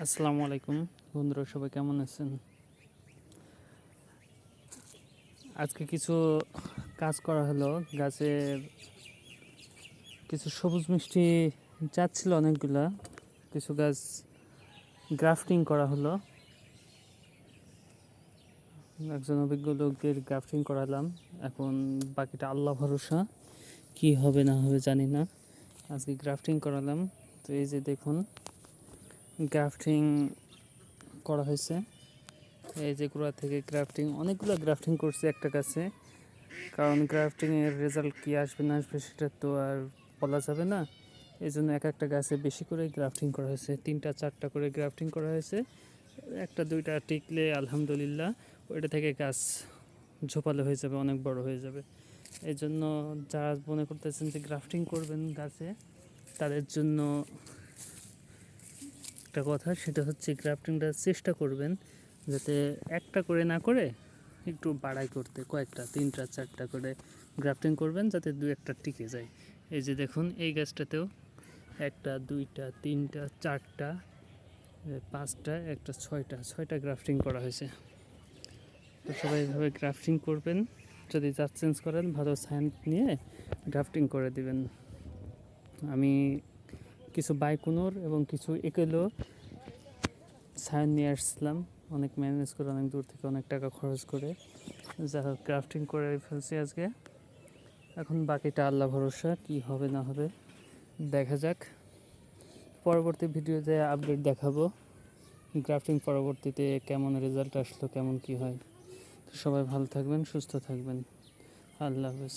আসসালামু আলাইকুম বন্ধুরা, সবাই কেমন আছেন? আজকে কিছু কাজ করা হলো। গাছের কিছু সবুজ মিষ্টি জাত ছিল অনেকগুলা, কিছু গাছ গ্রাফটিং করা হলো। একজন অভিজ্ঞ লোকদের গ্রাফটিং করালাম। এখন বাকিটা আল্লাহ ভরসা, কি হবে না হবে জানি না। আজকে গ্রাফটিং করালাম। তো এই যে দেখুন, গ্রাফটিং করা হয়েছে। এই যে গোড়া থেকে গ্রাফটিং, অনেকগুলো গ্রাফটিং করছে একটা গাছে। কারণ গ্রাফটিংয়ের রেজাল্ট কী আসবে না আসবে সেটা তো আর বলা যাবে না। এই জন্য এক একটা গাছে বেশি করে গ্রাফটিং করা হয়েছে, 3টা-4টা করে গ্রাফটিং করা হয়েছে। 1-2টা টিকলে আলহামদুলিল্লাহ, ওইটা থেকে গাছ ঝোপালো হয়ে যাবে, অনেক বড় হয়ে যাবে। এই জন্য যারা মনে করতেছেন যে গ্রাফটিং করবেন গাছে, তাদের জন্য একটা কথা, সেটা হচ্ছে গ্রাফটিংটা চেষ্টা করবেন যাতে একটা করে না করে একটু বাড়াই করতে, কয়েকটা 3টা-4টা করে গ্রাফটিং করবেন যাতে 2-1টা টিকে যায়। এই যে দেখুন, এই গাছটাতেও 1টা 2টা 3টা 4টা 5টা 1টা 6টা গ্রাফটিং করা হয়েছে। তো সবাই এভাবে গ্রাফটিং করবেন। যদি জাত চেঞ্জ করেন, ভালো সায়েন্স নিয়ে গ্রাফটিং করে দিবেন। আমি কিছু বাইকুনোর এবং কিছু একেলো সায়েন নিয়ে আসছিলাম, অনেক ম্যানেজ করে, অনেক দূর থেকে, অনেক টাকা খরচ করে। যা হোক, ক্রাফটিং করে ফেলছি আজকে। এখন বাকিটা আল্লাহ ভরসা, কি হবে না হবে দেখা যাক। পরবর্তী ভিডিওতে আপডেট দেখাবো গ্রাফটিং পরবর্তীতে কেমন রেজাল্ট আসলো, কেমন কি হয়। তো সবাই ভালো থাকবেন, সুস্থ থাকবেন। আল্লাহ হাফেজ।